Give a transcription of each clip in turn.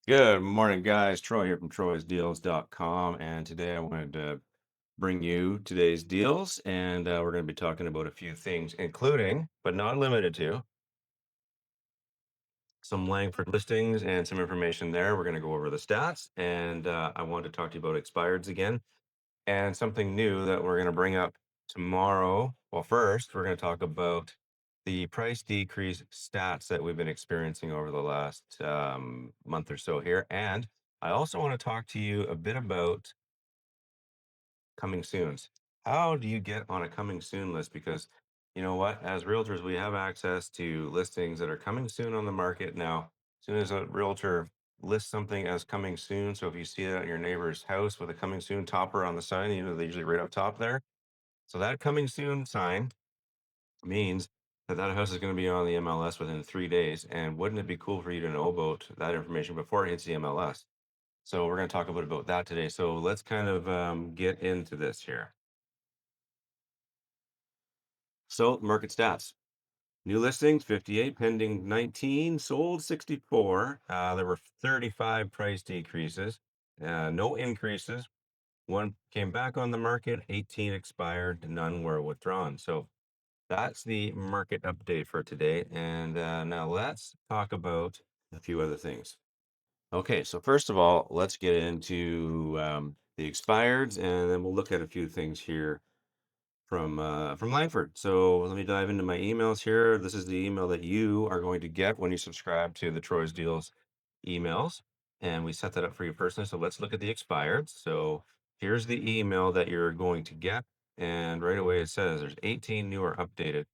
Good morning, guys. Troy here from troysdeals.com. And today I wanted to bring you today's deals. And we're going to be talking about a few things, including, but not limited to, some Langford listings and some information there. We're going to go over the stats. And I wanted to talk to you about expireds again and something new that we're going to bring up tomorrow. Well, first, we're going to talk about the price decrease stats that we've been experiencing over the last month or so here. And I also want to talk to you a bit about coming soons. How do you get on a coming soon list? Because you know what, as realtors, we have access to listings that are coming soon on the market now. As soon as a realtor lists something as coming soon, so if you see that at your neighbor's house with a coming soon topper on the sign, they're usually right up top there. So that coming soon sign means that that house is going to be on the MLS within 3 days. And wouldn't it be cool for you to know about that information before it hits the MLS? So we're going to talk a bit about that today. So let's kind of get into this here. So market stats. New listings 58, pending 19, sold 64. There were 35 price decreases, no increases. One came back on the market, 18 expired, none were withdrawn. So that's the market update for today. And now let's talk about a few other things. Okay, so first of all, let's get into the expireds, and then we'll look at a few things here from Langford. So let me dive into my emails here. This is the email that you are going to get when you subscribe to the Troy's Deals emails, and we set that up for you personally. So let's look at the expired. So here's the email that you're going to get, and right away it says there's 18 new or updated.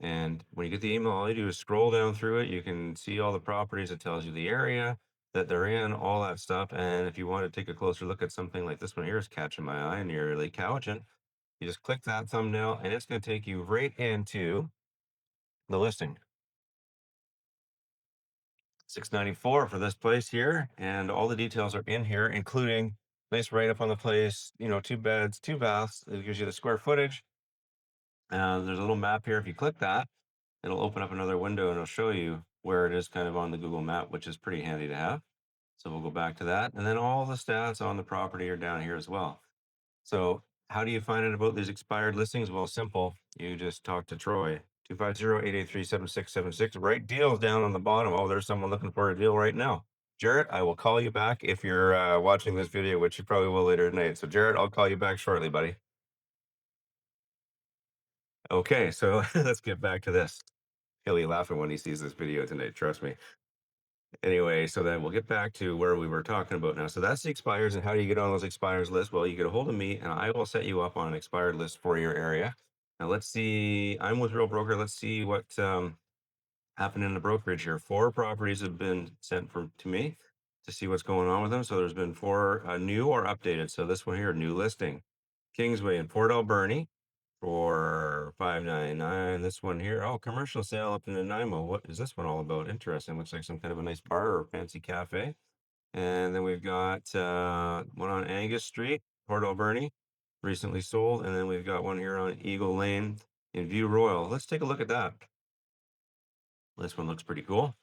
And when you get the email, all you do is scroll down through it. You can see all the properties. It tells you the area that they're in, all that stuff. And if you want to take a closer look at something like this one here is catching my eye near Lake Cowichan, you just click that thumbnail and it's going to take you right into the listing. 694 for this place here, and all the details are in here, including nice write up on the place. 2 beds, 2 baths. It gives you the square footage. There's a little map here. If you click that, it'll open up another window and it'll show you where it is kind of on the Google map, which is pretty handy to have. So we'll go back to that, and then all the stats on the property are down here as well. So how do you find out about these expired listings? Well, simple. You just talk to Troy. 250-883-7676. Write deals down on the bottom. Oh, there's someone looking for a deal right now. Jarrett, I will call you back if you're watching this video, which you probably will later tonight. So Jarrett, I'll call you back shortly, buddy. Okay, so let's get back to this. He'll be laughing when he sees this video tonight, trust me. Anyway, so then we'll get back to where we were talking about now. So that's the expires, and how do you get on those expires lists? Well, you get a hold of me and I will set you up on an expired list for your area. Now let's see. I'm with Real Broker. Let's see what happened in the brokerage here. 4 properties have been sent to me to see what's going on with them. So there's been 4 new or updated. So this one here, new listing, Kingsway in Port Alberni for 599. This one here, oh, commercial sale up in Nanaimo. What is this one all about? Interesting. Looks like some kind of a nice bar or fancy cafe. And then we've got one on Angus Street, Port Alberni, recently sold. And then we've got one here on Eagle Lane in View Royal. Let's take a look at that. This one looks pretty cool.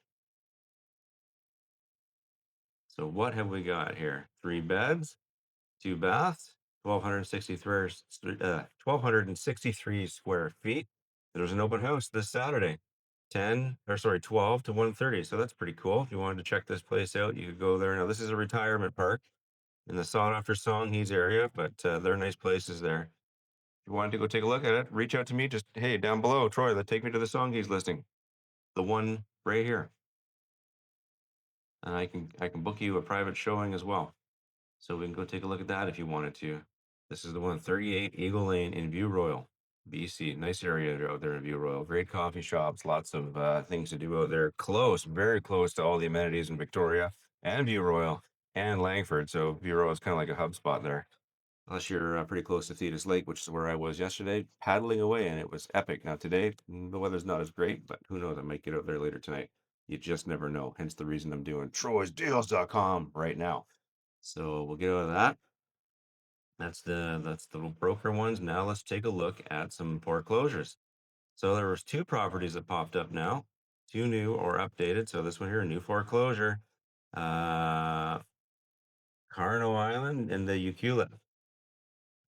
So what have we got here? 3 beds, 2 baths, 1,263 square feet. There's an open house this Saturday, 12 to 1:30. So that's pretty cool. If you wanted to check this place out, you could go there. Now, this is a retirement park in the sought after Songhees area, but they're nice places there. If you wanted to go take a look at it, reach out to me. Just, hey, down below, Troy, let's take me to the Songhees listing, the one right here. And I can book you a private showing as well. So we can go take a look at that if you wanted to. This is the one, 38 Eagle Lane in View Royal, BC. Nice area out there in View Royal. Great coffee shops, lots of things to do out there. Close, very close to all the amenities in Victoria and View Royal and Langford. So View Royal is kind of like a hub spot there. Unless you're pretty close to Thetis Lake, which is where I was yesterday, paddling away, and it was epic. Now today, the weather's not as great, but who knows? I might get out there later tonight. You just never know. Hence the reason I'm doing troysdeals.com right now. So we'll get out of that. That's the broker ones. Now let's take a look at some foreclosures. So there was 2 properties that popped up now, 2 new or updated. So this one here, a new foreclosure. Carno Island and the Ucula.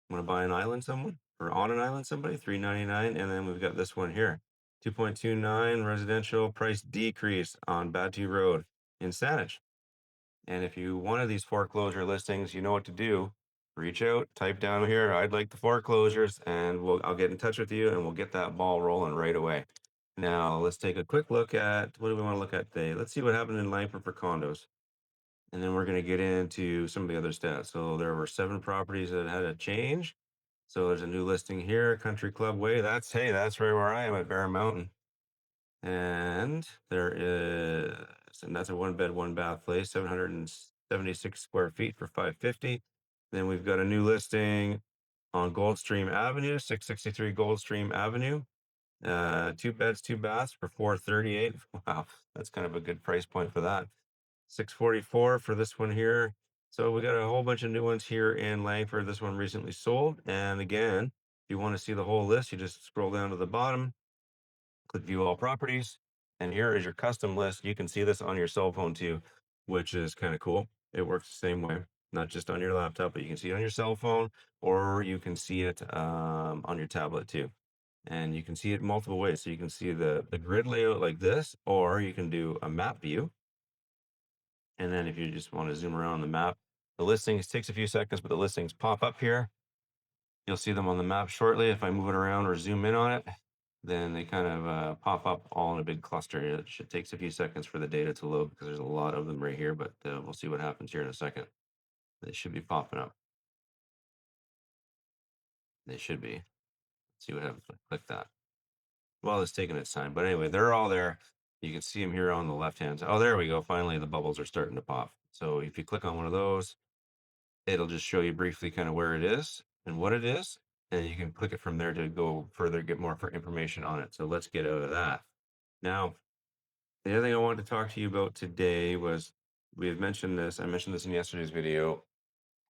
Want to buy an island someone or on an island somebody? 399. And then we've got this one here. 2.29 residential price decrease on Batu Road in Saanich. And if you one of these foreclosure listings, you know what to do. Reach out, type down here, I'd like the foreclosures, and I'll get in touch with you and we'll get that ball rolling right away. Now let's take a quick look at what do we want to look at today? Let's see what happened in Langford for condos. And then we're going to get into some of the other stats. So there were 7 properties that had a change. So there's a new listing here, Country Club Way. That's right where I am at Bear Mountain. And there is, and that's a 1 bed, 1 bath place, 776 square feet for 550. Then we've got a new listing on Goldstream Avenue, 663 Goldstream Avenue. 2 beds, 2 baths for 438. Wow, that's kind of a good price point for that. 644 for this one here. So we got a whole bunch of new ones here in Langford. This one recently sold. And again, if you want to see the whole list, you just scroll down to the bottom, click view all properties, and here is your custom list. You can see this on your cell phone too, which is kind of cool. It works the same way, not just on your laptop, but you can see it on your cell phone, or you can see it on your tablet too. And you can see it multiple ways. So you can see the grid layout like this, or you can do a map view. And then if you just want to zoom around the map, the listings takes a few seconds, but the listings pop up here. You'll see them on the map shortly. If I move it around or zoom in on it, then they kind of pop up all in a big cluster. It takes a few seconds for the data to load because there's a lot of them right here, but we'll see what happens here in a second. They should be popping up. They should be. Let's see what happens when I click that. Well, it's taking its time, but anyway, they're all there. You can see them here on the left hand side. Oh, there we go. Finally, the bubbles are starting to pop. So if you click on one of those, it'll just show you briefly kind of where it is and what it is. And you can click it from there to go further, get more for information on it. So let's get out of that. Now, the other thing I wanted to talk to you about today was we had mentioned this. I mentioned this in yesterday's video.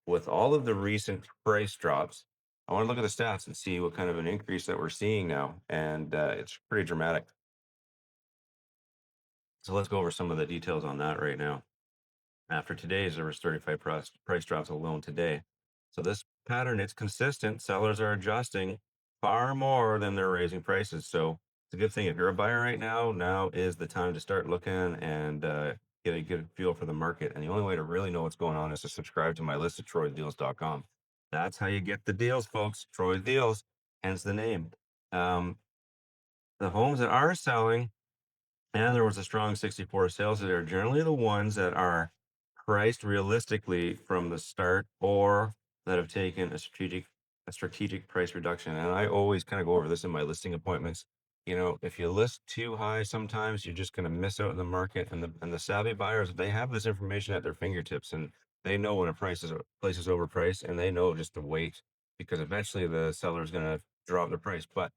With all of the recent price drops, I want to look at the stats and see what kind of an increase that we're seeing now. And it's pretty dramatic. So let's go over some of the details on that right now. After today's, there was 35 price drops alone today. So this pattern, it's consistent. Sellers are adjusting far more than they're raising prices. So it's a good thing. If you're a buyer right now, now is the time to start looking and get a good feel for the market. And the only way to really know what's going on is to subscribe to my list at troydeals.com. That's how you get the deals, folks. Troy Deals, hence the name. Um, the homes that are selling, and there was a strong 64 sales. So they're generally the ones that are priced realistically from the start or that have taken a strategic price reduction. And I always kind of go over this in my listing appointments. If you list too high, sometimes you're just going to miss out in the market. And the savvy buyers, they have this information at their fingertips, and they know when a place is overpriced, and they know just to wait because eventually the seller is going to drop the price. But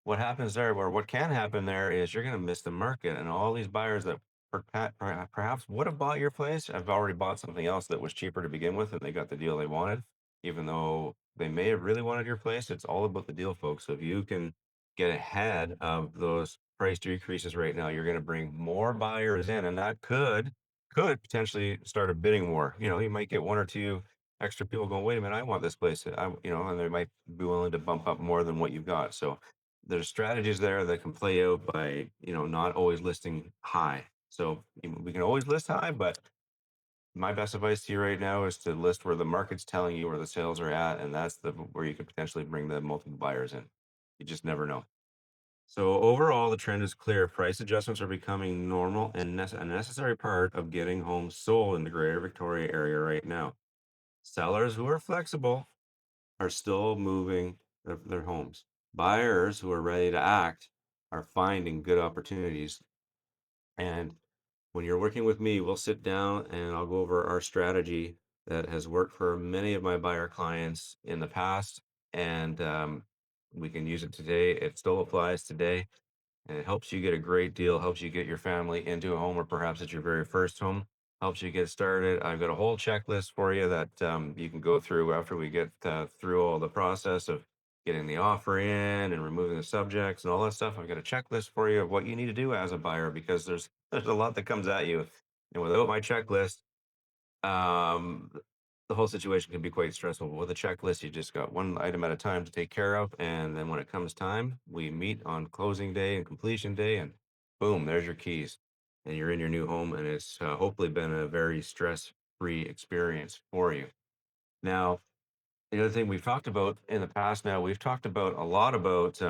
what happens there, or what can happen there, is you're going to miss the market, and all these buyers that perhaps would have bought your place have already bought something else that was cheaper to begin with, and they got the deal they wanted, even though they may have really wanted your place. It's all about the deal, folks. So if you can get ahead of those price decreases right now, you're going to bring more buyers in, and that could potentially start a bidding war. You might get one or two extra people going, wait a minute, I want this place. And they might be willing to bump up more than what you've got. So there's strategies there that can play out by not always listing high. So we can always list high, but my best advice to you right now is to list where the market's telling you where the sales are at, and that's where you could potentially bring the multiple buyers in. You just never know. So overall, the trend is clear. Price adjustments are becoming normal and a necessary part of getting homes sold in the Greater Victoria area right now. Sellers who are flexible are still moving their homes. Buyers who are ready to act are finding good opportunities. And when you're working with me, we'll sit down and I'll go over our strategy that has worked for many of my buyer clients in the past. And we can use it today. It still applies today. And it helps you get a great deal, helps you get your family into a home, or perhaps it's your very first home, helps you get started. I've got a whole checklist for you that you can go through after we get through all the process of getting the offer in and removing the subjects and all that stuff. I've got a checklist for you of what you need to do as a buyer, because there's a lot that comes at you. And without my checklist, um, the whole situation can be quite stressful. But with a checklist, you just got one item at a time to take care of. And then when it comes time, we meet on closing day and completion day, and boom, there's your keys. And you're in your new home. And it's hopefully been a very stress free experience for you. Now, the other thing we've talked about in the past now, we've talked about a lot about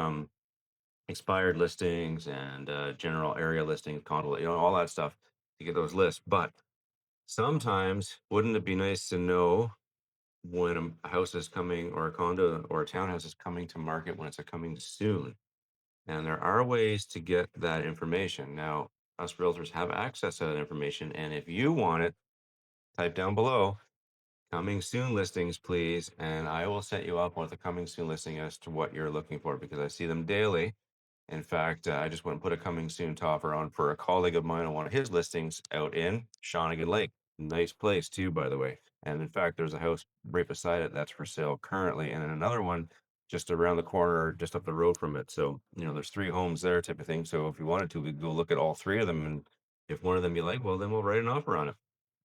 expired listings and general area listings, condo, all that stuff to get those lists. But sometimes, wouldn't it be nice to know when a house is coming or a condo or a townhouse is coming to market when it's a coming soon? And there are ways to get that information. Now, us realtors have access to that information. And if you want it, type down below coming soon listings, please. And I will set you up with a coming soon listing as to what you're looking for because I see them daily. In fact, I just went and put a coming soon topper on for a colleague of mine on one of his listings out in Shawnigan Lake. Nice place too, by the way. And in fact, there's a house right beside it that's for sale currently, and then another one just around the corner, just up the road from it. So, there's three homes there, type of thing. So if you wanted to, we could go look at all three of them. And if one of them you like, well, then we'll write an offer on it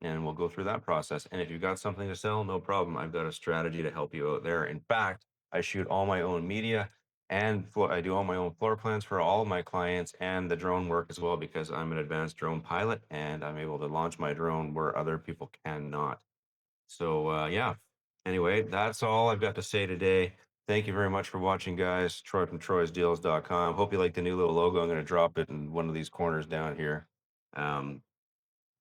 and we'll go through that process. And if you've got something to sell, no problem. I've got a strategy to help you out there. In fact, I shoot all my own media and I do all my own floor plans for all of my clients and the drone work as well because I'm an advanced drone pilot and I'm able to launch my drone where other people cannot. So, yeah. Anyway, that's all I've got to say today. Thank you very much for watching, guys. Troy from troysdeals.com. Hope you like the new little logo. I'm going to drop it in one of these corners down here. Um,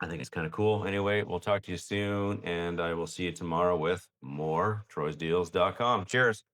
I think it's kind of cool. Anyway, we'll talk to you soon, and I will see you tomorrow with more troysdeals.com. Cheers.